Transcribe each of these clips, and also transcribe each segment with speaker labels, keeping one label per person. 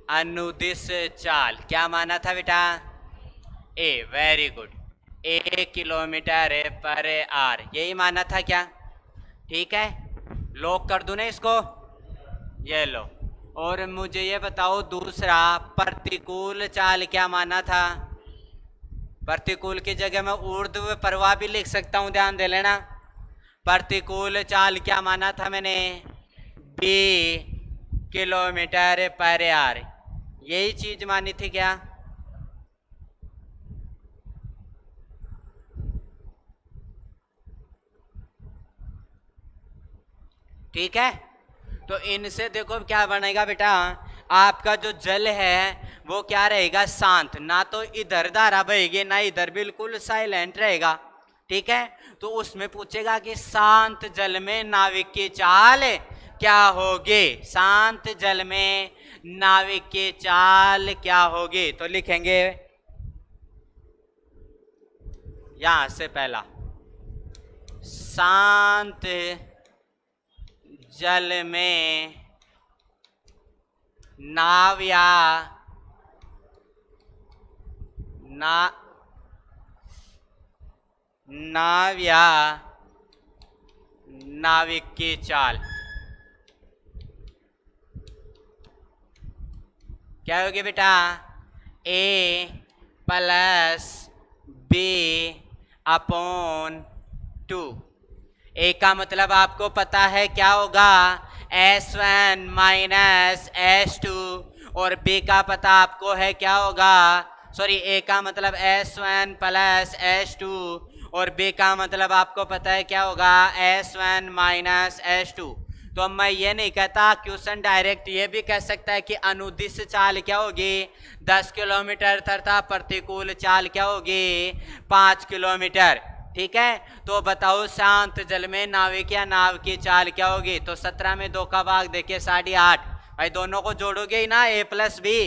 Speaker 1: अनुदिश चाल क्या माना था बेटा? A, very good. 1 kilometre per hour, यही माना था क्या? ठीक है, लॉक कर दूं ना इसको? ये लो। और मुझे ये बताओ दूसरा, प्रतिकूल चाल क्या माना था? प्रतिकूल की जगह मैं ऊर्ध्व प्रवाह भी लिख सकता हूं, ध्यान दे लेना। प्रतिकूल चाल क्या माना था मैंने? 20 किलोमीटर पर आवर, यही चीज मानी थी क्या? ठीक है, तो इनसे देखो क्या बनेगा बेटा, आपका जो जल है वो क्या रहेगा? शांत, ना तो इधर धारा बहेगी ना इधर, बिल्कुल साइलेंट रहेगा। ठीक है, तो उसमें पूछेगा कि शांत जल में नाविक की चाल क्या होगी? शांत जल में नाविक की चाल क्या होगी? तो लिखेंगे यहां से पहला, शांत जल में नाव या ना नाव या नाविक की चाल क्या होगी बेटा? A plus B upon 2। A का मतलब आपको पता है क्या होगा? S1 minus S2। और बी का पता आपको है क्या होगा? सॉरी, ए का मतलब S1 प्लस S2 और बी का मतलब आपको पता है क्या होगा? S1 minus S2। तो अब मैं ये नहीं कहता, क्वेश्चन डायरेक्ट ये भी कह सकता है कि अनुदिश चाल क्या होगी? 10 किलोमीटर तथा प्रतिकूल चाल क्या होगी? 5 किलोमीटर। ठीक है, तो बताओ शांत जल में नाविक या नाव की चाल क्या होगी? तो 17 में 2 का भाग देखिए 8.5। भाई दोनों को जोड़ोगे ही ना, A प्लस बी।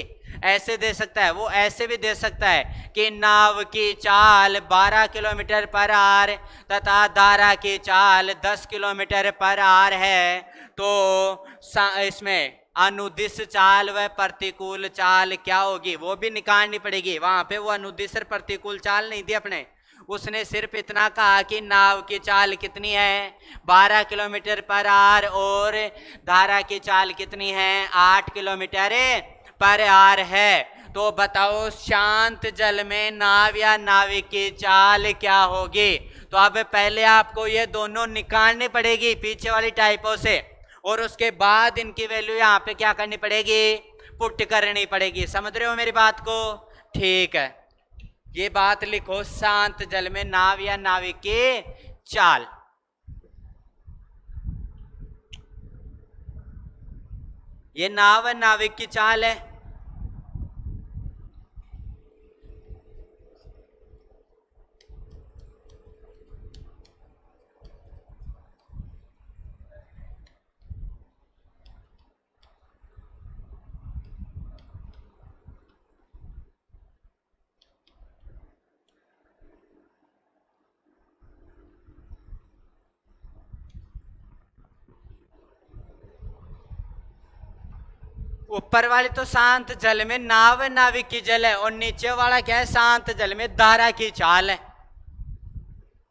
Speaker 1: ऐसे दे सकता है, वो ऐसे भी दे सकता है कि नाव की चाल 12 किलोमीटर पर आवर तथा धारा की चाल 10 किलोमीटर पर आवर है। तो इसमें अनुदिश चाल व प्रतिकूल चाल क्या होगी वो भी निकालनी पड़ेगी। वहां पे वो अनुदिश और प्रतिकूल चाल नहीं दी अपने, उसने सिर्फ इतना कहा कि नाव की चाल कितनी है? 12 किलोमीटर पर आवर, और धारा की चाल कितनी है? 8 किलोमीटर पर आवर है। तो बताओ शांत जल में नाव या नाविक की चाल क्या होगी? तो अब पहले आपको ये दोनों निकालनी पड़ेगी पीछे वाली टाइपों से, और उसके बाद इनकी वैल्यू यहाँ पे क्या करनी पड़ेगी? पुट करनी पड़ेगी। समझ रहे हो मेरी बात को? ठीक है, ये बात लिखो, शांत जल में नाव या नाविक की चाल। ये नाव है, नाविक की चाल है। ऊपर वाली तो शांत जल में नाव नाविक की जल है, और नीचे वाला क्या है? शांत जल में धारा की चाल है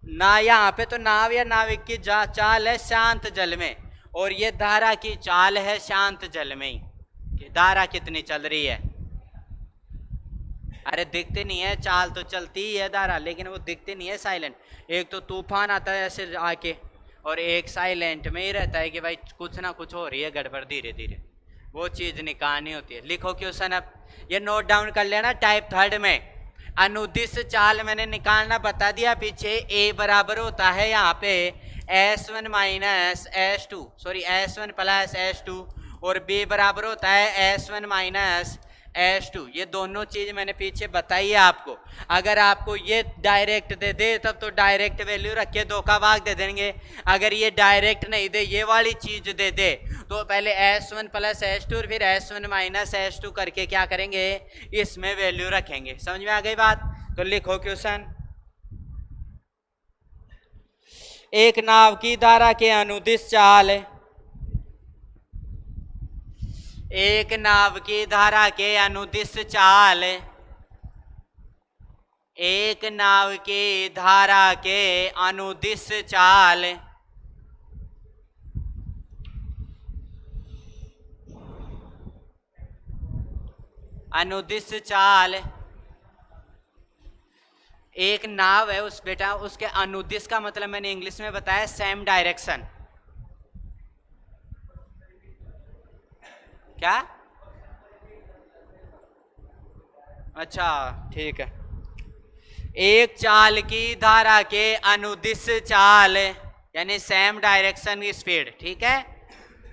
Speaker 1: ना। यहाँ पे तो नाव या नाविक की चाल है शांत जल में, और ये धारा की चाल है शांत जल में ही। धारा कितनी चल रही है? अरे दिखते नहीं है, चाल तो चलती ही है धारा, लेकिन वो दिखते नहीं है, साइलेंट। एक तो तूफान आता है ऐसे आके, और एक साइलेंट में ही रहता है कि भाई कुछ ना कुछ हो रही है गड़बड़, धीरे धीरे वो चीज निकालनी होती है। लिखो क्वेश्चन अब, ये नोट डाउन कर लेना। टाइप थर्ड में अनुदिश चाल मैंने निकालना बता दिया पीछे। ए बराबर होता है यहाँ पे S1 minus S2, sorry S1 plus S2, और बी बराबर होता है S1 माइनस S2। ये दोनों चीज मैंने पीछे बताई है आपको। अगर आपको ये डायरेक्ट दे दे तब तो डायरेक्ट वैल्यू रख के 2 का भाग दे देंगे। अगर ये डायरेक्ट नहीं दे, ये वाली चीज दे दे, तो पहले S1 प्लस S2 और फिर S1 माइनस S2 करके क्या करेंगे? इसमें वैल्यू रखेंगे। समझ में आ गई बात? तो लिखो क्वेश्चन, एक नाव की धारा के अनुदिश चाल एक नाव की धारा के अनुदिश चाल, एक नाव की धारा के अनुदिश चाल, अनुदिश चाल। एक नाव है उस बेटा, उसके अनुदिश का मतलब मैंने इंग्लिश में बताया सेम डायरेक्शन। क्या? अच्छा ठीक है। एक चाल की धारा के अनुदिश चाल यानी सेम डायरेक्शन की स्पीड, ठीक है।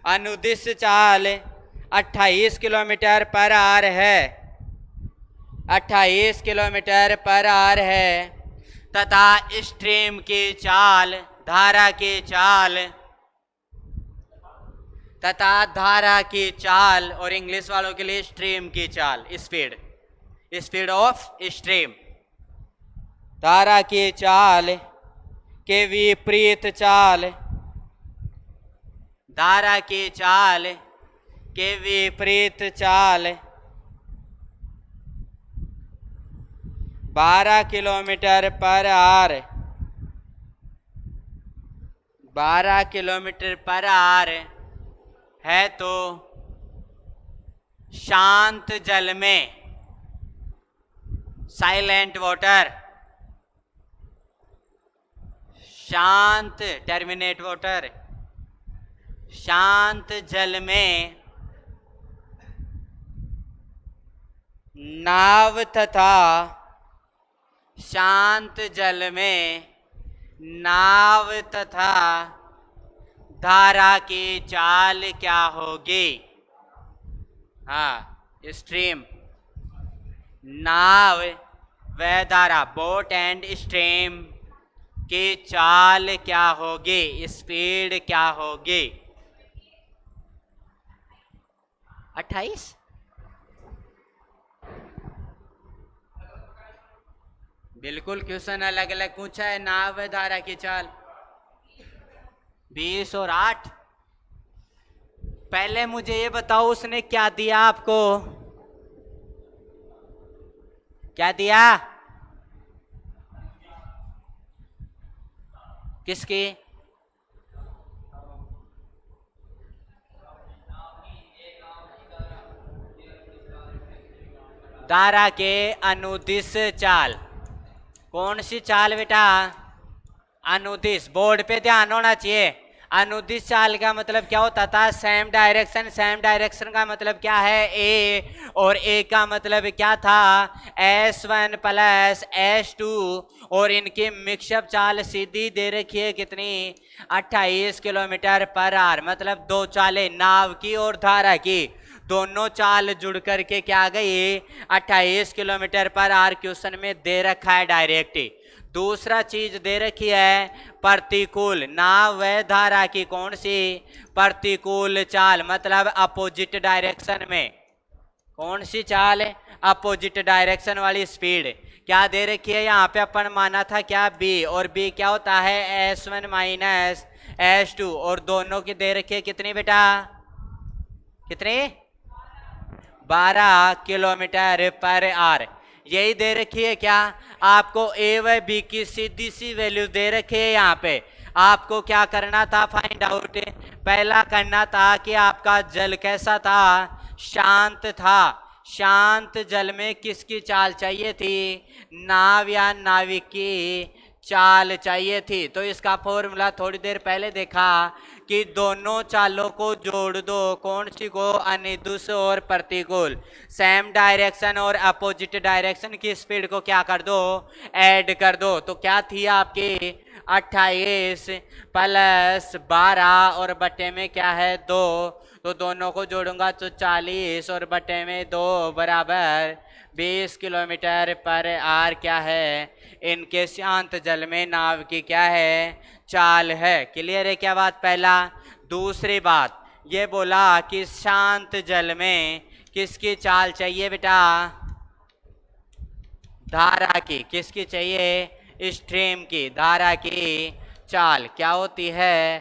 Speaker 1: अनुदिश चाल 28 किलोमीटर पर आवर है, 28 किलोमीटर पर आवर है, तथा स्ट्रीम की चाल, धारा की चाल, तथा धारा की चाल, और इंग्लिश वालों के लिए स्ट्रीम की चाल, स्पीड, स्पीड ऑफ स्ट्रीम, धारा की चाल के विपरीत चाल, धारा की चाल के विपरीत चाल 12 kilometre per our, 12 kilometre per our है तो शांत जल में, साइलेंट वाटर, शांत टर्मिनेट वाटर, शांत जल में नाव तथा, शांत जल में नाव तथा धारा की चाल क्या होगी? हाँ, स्ट्रीम, नाव व धारा, बोट एंड स्ट्रीम की चाल क्या होगी, स्पीड क्या होगी? 28। बिल्कुल, क्वेश्चन अलग अलग पूछा है। नाव धारा की चाल 20 और 8। पहले मुझे ये बताओ उसने क्या दिया आपको? क्या दिया? किसकी? धारा के अनुदिश चाल। कौन सी चाल बेटा? अनुदिश। बोर्ड पे ध्यान होना चाहिए। अनुदिश चाल का मतलब क्या होता था? Same direction. सेम डायरेक्शन का मतलब क्या है? ए, और ए का मतलब क्या था? S1 प्लस S2, और इनकी मिक्सअप चाल सीधी दे रखी है कितनी? 28 किलोमीटर पर आवर। मतलब दो चालें, नाव की और धारा की, दोनों चाल जुड़ करके क्या गई? 28 किलोमीटर पर आवर क्वेश्चन में दे रखा है डायरेक्ट। दूसरा चीज दे रखी है प्रतिकूल। नाव व धारा की कौन सी? प्रतिकूल चाल, मतलब अपोजिट डायरेक्शन में। कौन सी चाल है? अपोजिट डायरेक्शन वाली स्पीड। क्या दे रखी है यहाँ पे? अपन माना था क्या? बी, और बी क्या होता है? S1 माइनस S2, और दोनों की दे रखी है कितनी बेटा? कितनी? 12 किलोमीटर पर आवर। यही दे रखी है क्या? आपको ए व बी की सीधी सी वैल्यू दे रखी है यहाँ पे। आपको क्या करना था? Find out. पहला करना था कि आपका जल कैसा था? शांत था। शांत जल में किसकी चाल चाहिए थी? नाव या नाविक की चाल चाहिए थी। तो इसका फॉर्मूला थोड़ी देर पहले देखा कि दोनों चालों को जोड़ दो। कौन सी को? अनुदिश और प्रतिकूल। सेम डायरेक्शन और अपोजिट डायरेक्शन की स्पीड को क्या कर दो? ऐड कर दो। तो क्या थी आपकी? 28 प्लस 12 और बटे में क्या है? 2। तो दोनों को जोड़ूंगा तो 40 और बटे में 2 बराबर 20 किलोमीटर पर आवर क्या है? इनके शांत जल में नाव की क्या है? चाल है। क्लियर है क्या बात? पहला। दूसरी बात ये बोला कि शांत जल में किसकी चाल चाहिए बेटा? धारा की। किसकी चाहिए? स्ट्रीम की। धारा की चाल क्या होती है?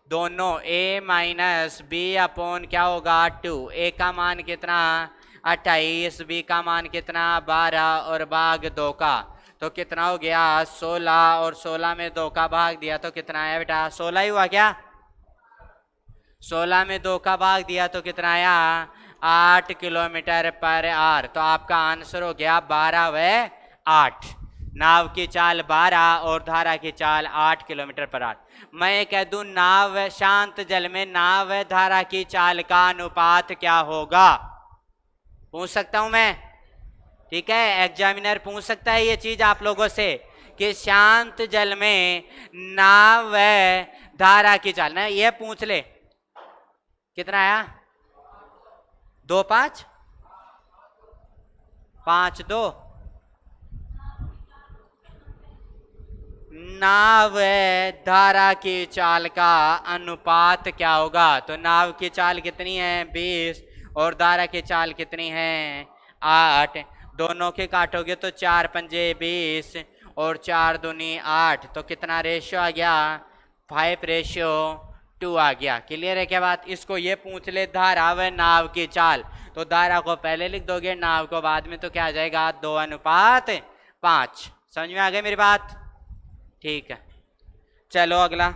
Speaker 1: दोनों a माइनस बी अपॉन क्या होगा 2। a का मान कितना 28, b का मान कितना 12 और भाग 2 का तो कितना हो गया 16 और 16 में 2 का भाग दिया तो कितना आया बेटा 16 ही हुआ क्या। 16 में 2 का भाग दिया तो कितना आया 8 किलोमीटर पर आवर। तो आपका आंसर हो गया 12 व 8। नाव की चाल 12 और धारा की चाल 8 किलोमीटर पर आवर। मैं कह दूं नाव शांत जल में नाव व धारा की चाल का अनुपात क्या होगा, पूछ सकता हूं मैं। ठीक है, एग्जामिनर पूछ सकता है ये चीज आप लोगों से कि शांत जल में नाव व धारा की चाल ना, ये पूछ ले। कितना आया 2 5 5 2। नाव धारा की चाल का अनुपात क्या होगा। तो नाव की चाल कितनी है 20 और धारा की चाल कितनी है 8। दोनों के काटोगे तो 4 पंजे 20 और 4 दूनी 8। तो कितना रेशियो आ गया 5:2 आ गया। क्लियर है क्या बात। इसको ये पूछ ले धारा व नाव की चाल, तो धारा को पहले लिख दोगे नाव को बाद में, तो क्या आ जाएगा 2:5। समझ में आ गई मेरी बात। ठीक है, चलो अगला।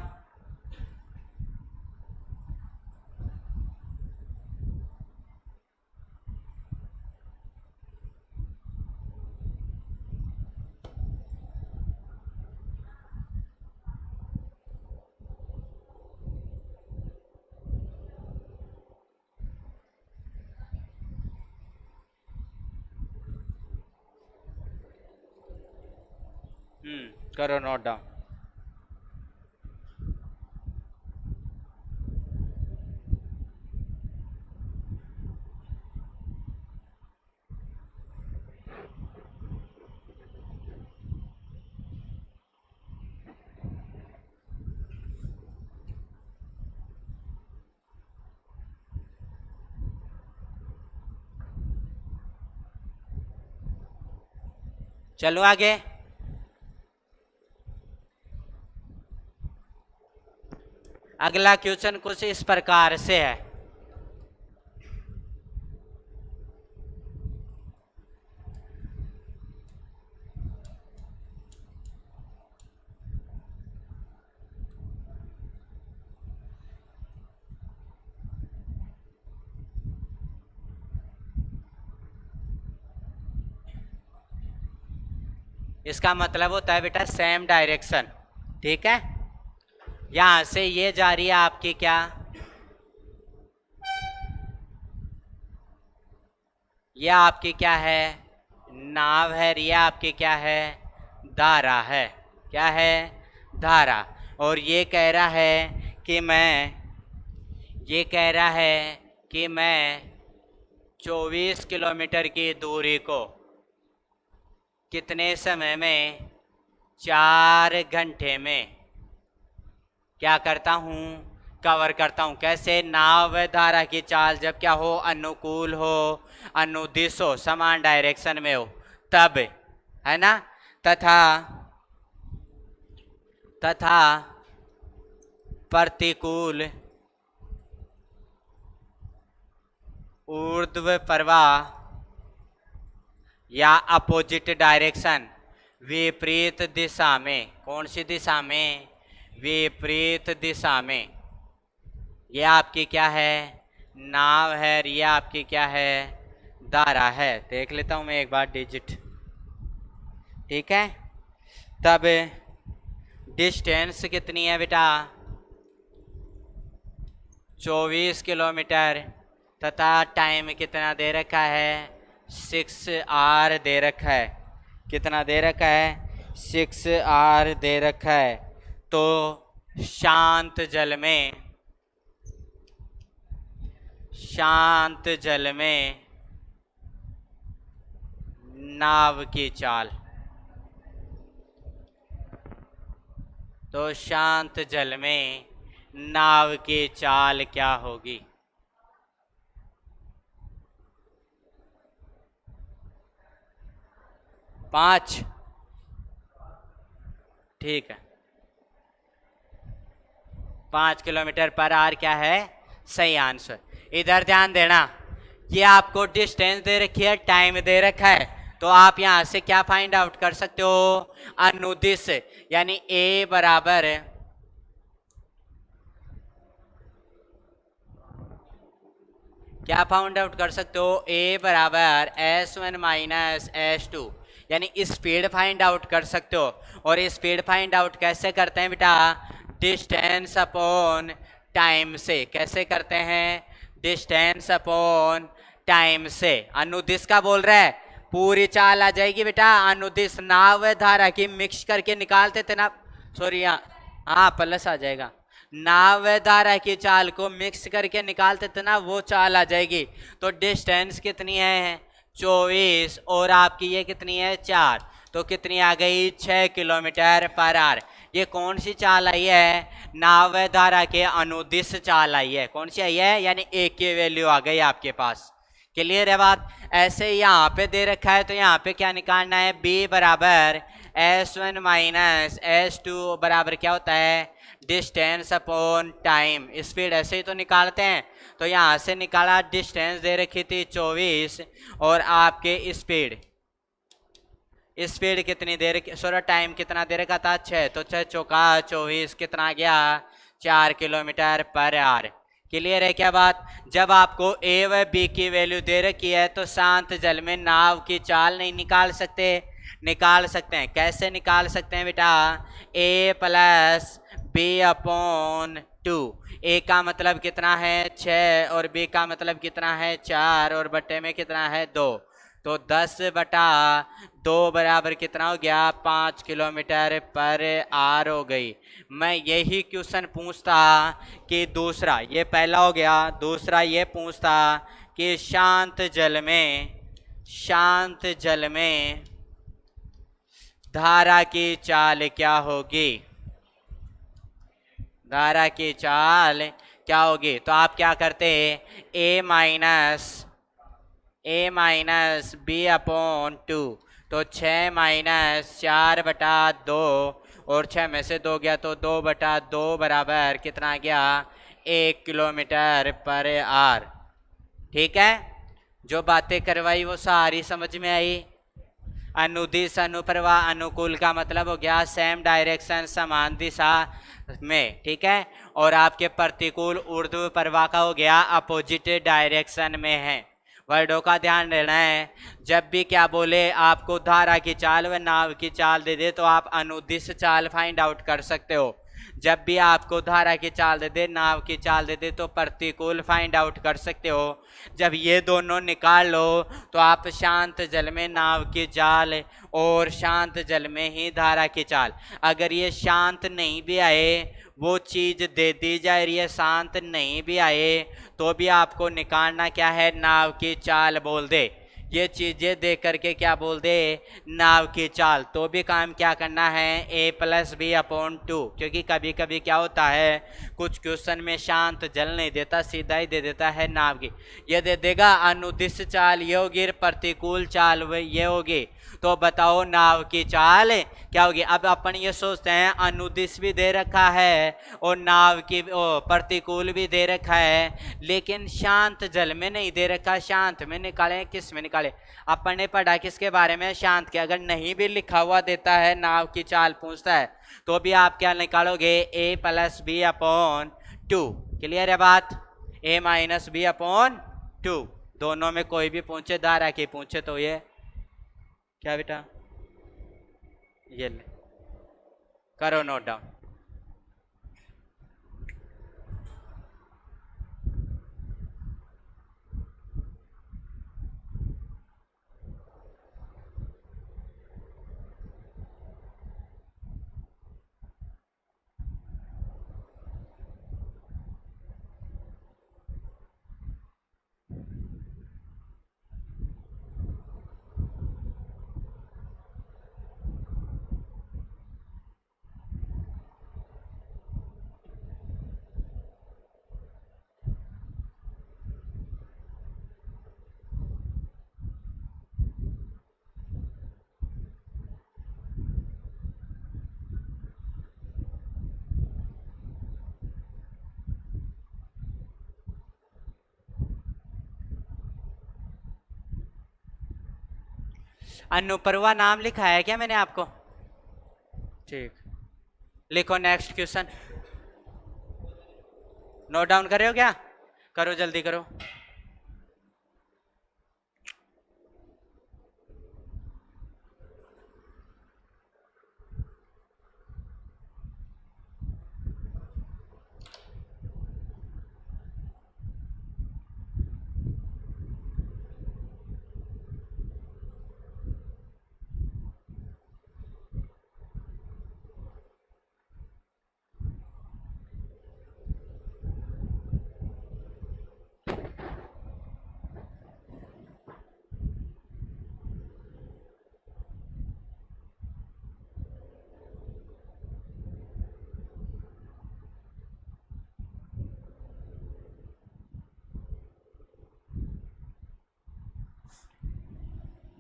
Speaker 1: करो नोट डाउन। चलो आगे। अगला क्वेश्चन कुछ इस प्रकार से है। इसका मतलब होता है बेटा सेम डायरेक्शन। ठीक है, यहां से ये जा रही है आपकी क्या, ये आपकी क्या है नाव है, ये आपकी क्या है धारा है। क्या है धारा। और ये कह रहा है कि मैं 24 किलोमीटर की दूरी को कितने समय में 4 घंटे में क्या करता हूँ कवर करता हूँ। कैसे नाव व धारा की चाल जब क्या हो अनुकूल हो, अनुदिश हो, समान डायरेक्शन में हो तब, है ना। तथा प्रतिकूल ऊर्ध्व प्रवाह या अपोजिट डायरेक्शन विपरीत दिशा में। कौन सी दिशा में विपरीत दिशा में। ये आपकी क्या है नाव है, ये आपकी क्या है धारा है। देख लेता हूं मैं एक बार डिजिट। ठीक है, तब डिस्टेंस कितनी है बेटा 24 किलोमीटर तथा टाइम कितना दे रखा है 6 आवर दे रखा है। कितना दे रखा है 6 आवर दे रखा है। तो शांत जल में नाव की चाल, तो शांत जल में नाव की चाल क्या होगी। पाँच। ठीक है, 5 किलोमीटर पर आवर क्या है सही आंसर। इधर ध्यान देना, ये आपको डिस्टेंस दे रखी है, टाइम दे रखा है, तो आप यहां से क्या फाइंड आउट कर सकते हो, अनुदिश, यानी ए बराबर क्या फाउंड आउट कर सकते हो, ए बराबर S1 माइनस S2, यानी स्पीड फाइंड आउट कर सकते हो। और स्पीड फाइंड आउट कैसे करते हैं बेटा, डिस्टेंस अपॉन टाइम से। कैसे करते हैं, डिस्टेंस अपॉन टाइम से। अनुदिश का बोल रहा है, पूरी चाल आ जाएगी बेटा। अनुदिश नाव धारा की मिक्स करके निकालते थे ना, सॉरी हाँ प्लस आ जाएगा, नाव धारा की चाल को मिक्स करके निकालते थे ना, वो चाल आ जाएगी। तो डिस्टेंस कितनी है 24, और आपकी ये कितनी है 4, तो कितनी आ गई 6 किलोमीटर पर आवर। ये कौन सी चाल आई है, नाव धारा के अनुदिश चाल आई है। कौन सी आई है, यानी ए की वैल्यू आ गई आपके पास। क्लियर है बात। ऐसे यहाँ पे दे रखा है, तो यहाँ पे क्या निकालना है, बी बराबर S1 माइनस S2 बराबर क्या होता है, डिस्टेंस अपॉन टाइम। स्पीड ऐसे ही तो निकालते हैं, तो यहाँ से निकाला, डिस्टेंस दे रखी थी 24, और आपके स्पीड कितनी दे रखी, सॉरी टाइम कितना दे रखा था 6, तो 6 चौका 24 कितना गया 4 किलोमीटर पर आवर। क्लियर है क्या बात। जब आपको ए व बी की वैल्यू दे रखी है, तो शांत जल में नाव की चाल नहीं निकाल सकते, निकाल सकते हैं। कैसे निकाल सकते हैं बेटा, ए प्लस बी अपॉन 2। ए का मतलब कितना है 6, और बी का मतलब कितना है 4, और बट्टे में कितना है 2, तो 10/2 बराबर कितना हो गया 5 किलोमीटर पर आवर हो गई। मैं यही क्वेश्चन पूछता कि दूसरा, ये पहला हो गया, दूसरा ये पूछता कि शांत जल में धारा की चाल क्या होगी, धारा की चाल क्या होगी। तो आप क्या करते, ए माइनस बी अपॉन 2, तो 6 माइनस 4/2, और 6 में से 2 गया तो 2/2 बराबर कितना गया 1 किलोमीटर पर आवर। ठीक है, जो बातें करवाई वो सारी समझ में आई। अनुदिश अनुप्रवाह अनुकूल का मतलब हो गया सेम डायरेक्शन, समान दिशा में। ठीक है, और आपके प्रतिकूल ऊर्ध्व प्रवाह का हो गया अपोजिट डायरेक्शन में है। वर्डों का ध्यान देना है, जब भी क्या बोले आपको धारा की चाल व नाव की चाल दे दे, तो आप अनुदिश चाल फाइंड आउट कर सकते हो। जब भी आपको धारा की चाल दे दे, नाव की चाल दे दे, तो प्रतिकूल फाइंड आउट कर सकते हो। जब ये दोनों निकाल लो, तो आप शांत जल में नाव की चाल और शांत जल में ही धारा की चाल, अगर ये शांत नहीं भी आए, वो चीज दे दी जाए, ये शांत नहीं भी आए, तो भी आपको निकालना क्या है, नाव की चाल बोल दे। ये चीजें दे करके क्या बोल दे, नाव की चाल, तो भी काम क्या करना है, ए प्लस बी अपॉन 2। क्योंकि कभी कभी क्या होता है, कुछ क्वेश्चन में शांत जल नहीं देता, सीधा ही दे देता है नाव की। ये दे देगा अनुदिश चाल ये होगी, प्रतिकूल चाल ये होगी, तो बताओ नाव की चाल क्या होगी। अब अपन ये सोचते हैं अनुदिश भी दे रखा है और नाव की प्रतिकूल भी दे रखा है, लेकिन शांत जल में नहीं दे रखा। शांत में निकाले, किस में निकाले, अपन ने पढ़ा किसके बारे में, शांत के। अगर नहीं भी लिखा हुआ देता है, नाव की चाल पूछता है, तो भी आप क्या निकालोगे, ए प्लस बी अपॉन 2। क्लियर है बात, ए माइनस बी अपॉन 2, दोनों में कोई भी पूछे, धारा की पूछे, तो ये क्या बेटा, ये ले करो नोट डाउन। अनुपरवा नाम लिखा है क्या मैंने आपको? ठीक, लिखो नेक्स्ट क्वेश्चन। नोट डाउन कर रहे हो क्या? करो जल्दी करो।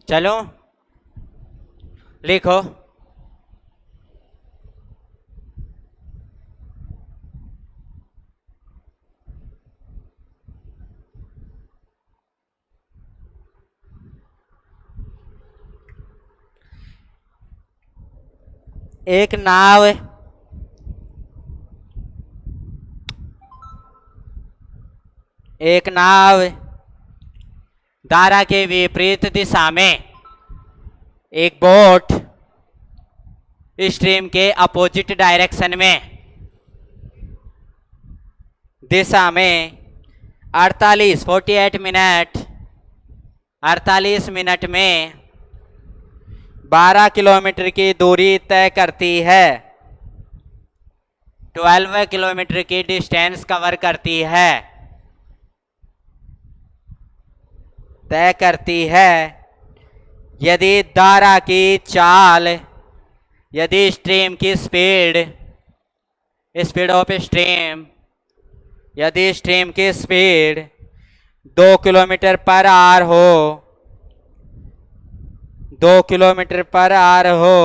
Speaker 1: चलो लिखो। एक नाव धारा के विपरीत दिशा में, एक बोट स्ट्रीम के अपोजिट डायरेक्शन में दिशा में 48 मिनट में 12 किलोमीटर की दूरी तय करती है, 12 किलोमीटर की डिस्टेंस कवर करती है, तय करती है। यदि धारा की चाल, यदि स्ट्रीम की स्पीड ऑफ स्ट्रीम, यदि स्ट्रीम की स्पीड 2 किलोमीटर पर आवर हो, 2 किलोमीटर पर आवर हो,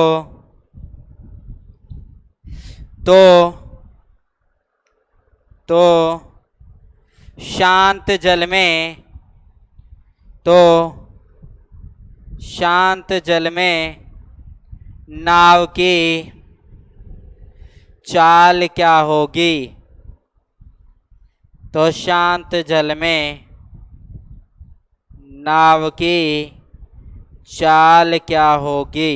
Speaker 1: तो शांत जल में नाव की चाल क्या होगी? तो शांत जल में नाव की चाल क्या होगी?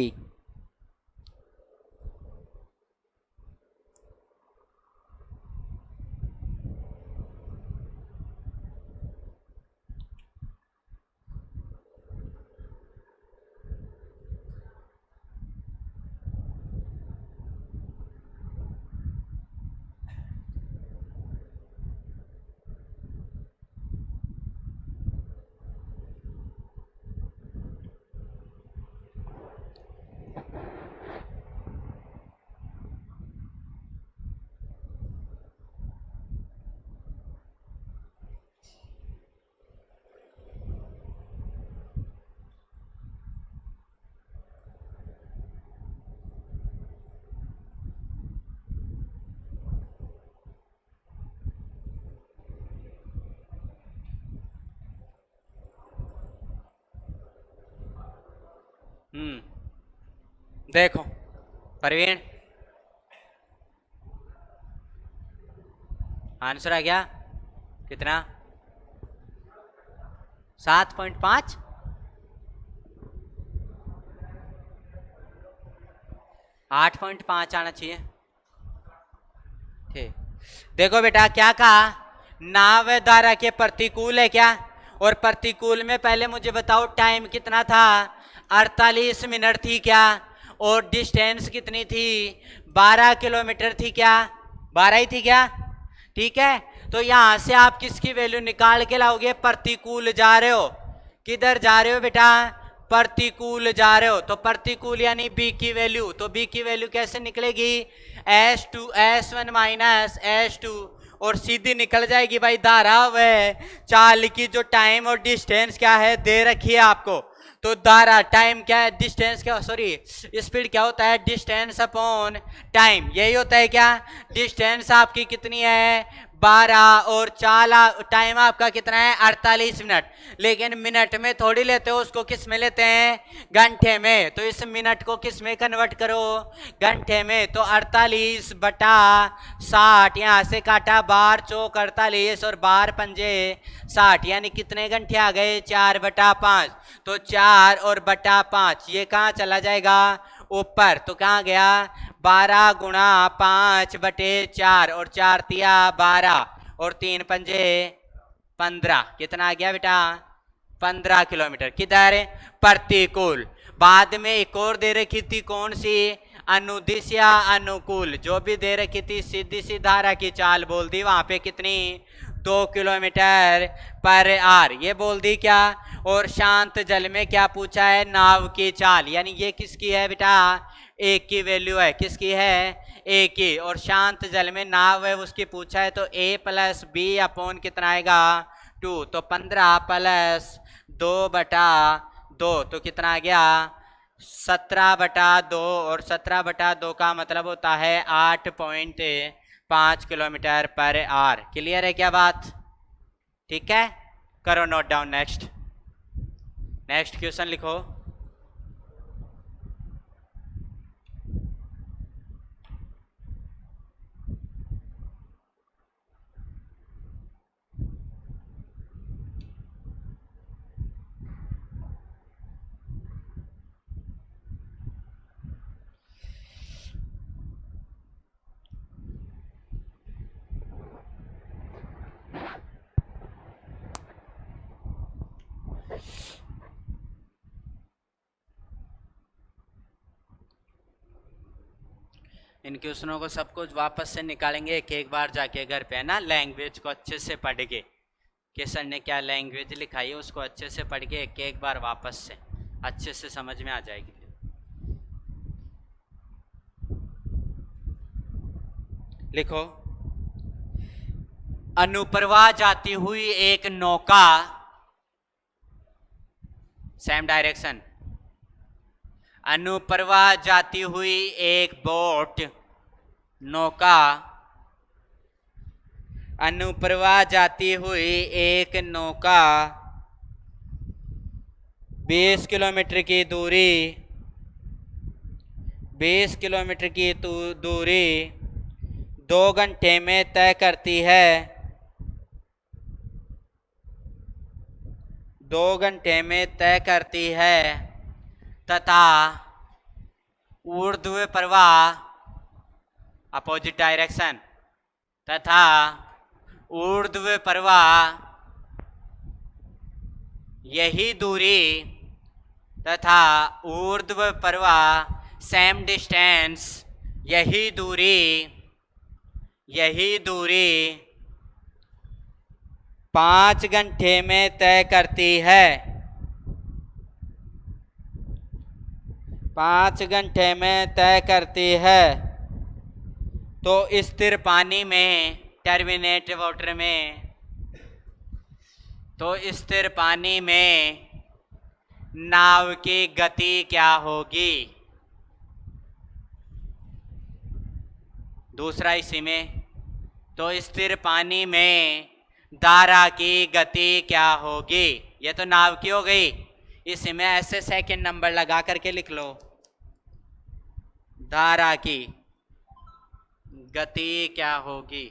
Speaker 1: देखो प्रवीण, आंसर आ गया कितना? 7.5। 8.5 आना चाहिए। ठीक, देखो बेटा क्या कहा, नाव धारा के प्रतिकूल है क्या? और प्रतिकूल में पहले मुझे बताओ टाइम कितना था? 48 मिनट थी क्या? और डिस्टेंस कितनी थी? 12 किलोमीटर थी क्या? 12 ही थी क्या? ठीक है, तो यहां से आप किसकी वैल्यू निकाल के लाओगे? प्रतिकूल जा रहे हो, किधर जा रहे हो बेटा? प्रतिकूल जा रहे हो, तो प्रतिकूल यानी बी की वैल्यू। तो बी की वैल्यू कैसे निकलेगी? S1 माइनस S2, और सीधी निकल जाएगी भाई धारा व चाल की जो टाइम और डिस्टेंस क्या है दे रखी है आपको। तो धारा टाइम क्या है, डिस्टेंस क्या, सॉरी स्पीड क्या होता है? डिस्टेंस अपॉन टाइम, यही होता है क्या? डिस्टेंस आपकी कितनी है? 12 और 4 टाइम आपका कितना है 48 मिनट, लेकिन मिनट में थोड़ी लेते हो उसको, किस में लेते हैं घंटे में। तो इस मिनट को किस में कन्वर्ट करो घंटे में। तो 48 बटा 60, यहाँ से काटा 12 चौक 48 और 12 पंजे 60, यानी कितने घंटे आ गए 4 बटा 5। तो 4 और बटा 5 ये कहाँ चला जाएगा ऊपर, तो कहाँ गया 12 गुणा 5 बटे 4 और 4 तिया 12 और 3 पंजे 15, कितना आ गया बेटा 15 किलोमीटर। किधर प्रतिकूल। बाद में एक और दे रखी थी कौन सी, अनुदिश या अनुकूल, जो भी दे रखी थी सीधी सी धारा की चाल बोल दी, वहां पे कितनी 2 किलोमीटर पर आवर ये बोल दी क्या। और शांत जल में क्या पूछा है नाव की चाल, यानी ये किसकी है बेटा एक की वैल्यू है, किसकी है ए की। और शांत जल में नाव है उसकी पूछा है, तो a प्लस बी अपॉन कितना आएगा 2, तो 15 प्लस 2 बटा 2 तो कितना आ गया 17 बटा 2, और 17 बटा 2 का मतलब होता है 8.5 किलोमीटर पर आवर। क्लियर है क्या बात, ठीक है, करो नोट डाउन। नेक्स्ट क्वेश्चन लिखो। इन क्वेश्चनों को सब कुछ वापस से निकालेंगे एक बार जाके घर पे, है ना। लैंग्वेज को अच्छे से पढ़ के, कि सर ने क्या लैंग्वेज लिखाई है उसको अच्छे से पढ़ के एक बार वापस से अच्छे से समझ में आ जाएगी। लिखो, अनुप्रवाह जाती हुई एक नौका, सेम डायरेक्शन, अनुप्रवाह जाती हुई एक बोट नौका, अनुप्रवाह जाती हुई एक नौका 20 किलोमीटर की दूरी, 20 किलोमीटर की दूरी 2 घंटे में तय करती है, 2 घंटे में तय करती है, तथा ऊर्ध्व प्रवाह अपोजिट डायरेक्शन, तथा ऊर्ध्व प्रवाह यही दूरी, तथा ऊर्ध्व प्रवाह सेम डिस्टेंस यही दूरी 5 घंटे में तय करती है, 5 घंटे में तय करती है। तो स्थिर पानी में, टर्मिनेट वाटर में, तो स्थिर पानी में नाव की गति क्या होगी। दूसरा इसी में, तो स्थिर पानी में धारा की गति क्या होगी। ये तो नाव की हो गई, इसी में ऐसे सेकंड नंबर लगा करके लिख लो, धारा की गति क्या होगी।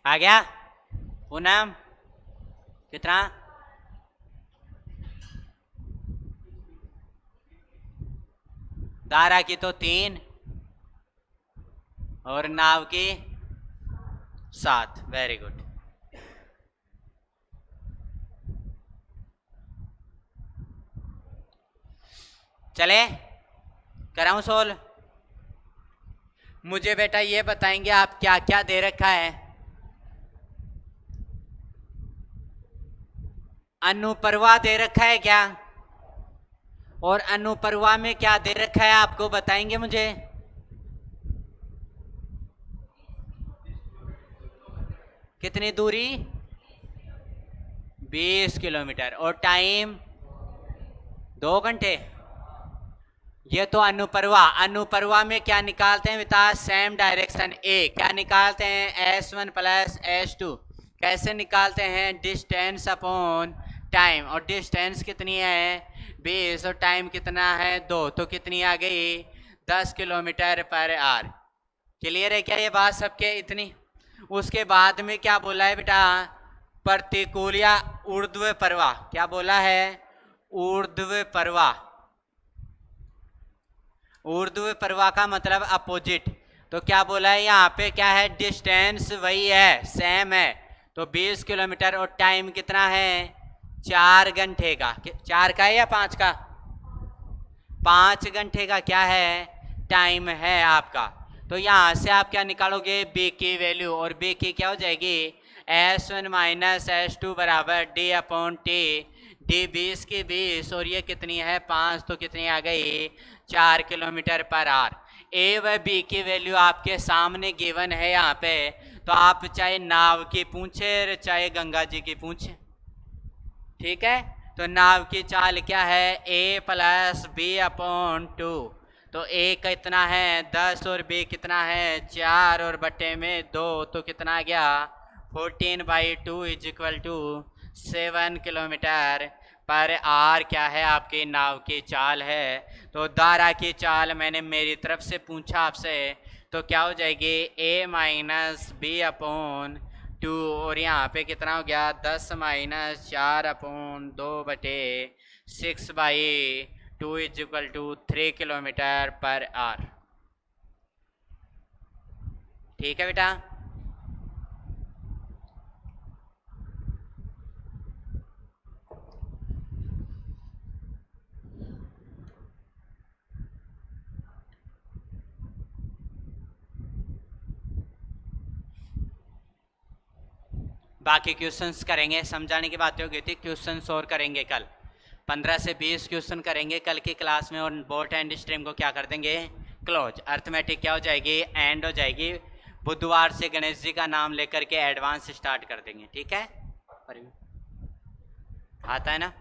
Speaker 1: आ गया पूनम, कितना धारा की तो 3 और नाव की 7। Very good. चले कराऊं सोल्व। मुझे बेटा ये बताएंगे आप क्या क्या दे रखा है। अनुप्रवाह दे रखा है क्या, और अनुप्रवाह में क्या दे रखा है आपको बताएंगे मुझे? कितनी दूरी? 20 किलोमीटर। और टाइम 2 घंटे। ये तो अनुप्रवाह। अनुप्रवाह में क्या निकालते हैं बेटा? सेम डायरेक्शन ए। क्या निकालते हैं? S1 plus S2। कैसे निकालते हैं? Distance upon time. और डिस्टेंस कितनी है? 20। और टाइम कितना है? 2। तो कितनी आ गई? 10 किलोमीटर पर आवर। क्लियर है क्या ये बात सबके? इतनी। उसके बाद में क्या बोला है बेटा? प्रतिकूल या ऊर्ध्व प्रवाह। क्या बोला है? ऊर्ध्व प्रवाह। ऊर्ध्व प्रवाह का मतलब अपोजिट। तो क्या बोला है यहाँ पे? क्या है? डिस्टेंस वही है, सेम है। तो 20 किलोमीटर। और टाइम कितना है? 4 घंटे का। 4 का है या 5 का? 5 घंटे का क्या है? टाइम है आपका। तो यहाँ से आप क्या निकालोगे? बी की वैल्यू। और बी की क्या हो जाएगी? S1 माइनस S2 बराबर D अपॉन टी। डी 20 की 20 और ये कितनी है? 5। तो कितनी आ गई? 4 किलोमीटर पर आवर। ए व बी की वैल्यू आपके सामने गिवन है यहाँ पे। तो आप चाहे नाव की पूछे चाहे गंगा जी की पूछे, ठीक है? तो नाव की चाल क्या है? A plus B upon 2। तो A कितना है? 10। और B कितना है? 4। और बटे में 2। तो कितना आ गया? 14/2 is equal to 7 kilometre per hour. क्या है? आपकी नाव की चाल है। तो धारा की चाल मैंने मेरी तरफ से पूछा आपसे, तो क्या हो जाएगी? A minus B upon 2। और यहाँ पे कितना हो गया? 10 minus 4 upon 2/6/2 is equal to 3 kilometre per hour. ठीक है बेटा? बाकी क्वेश्चंस करेंगे, समझाने की बातें हो गई थी। क्वेश्चंस और करेंगे कल। 15 से 20 क्वेश्चन करेंगे कल की क्लास में। और बोट एंड स्ट्रीम को क्या कर देंगे? क्लोज। अर्थमेटिक क्या हो जाएगी? एंड हो जाएगी। बुधवार से गणेश जी का नाम लेकर के एडवांस स्टार्ट कर देंगे। ठीक है? आता है ना?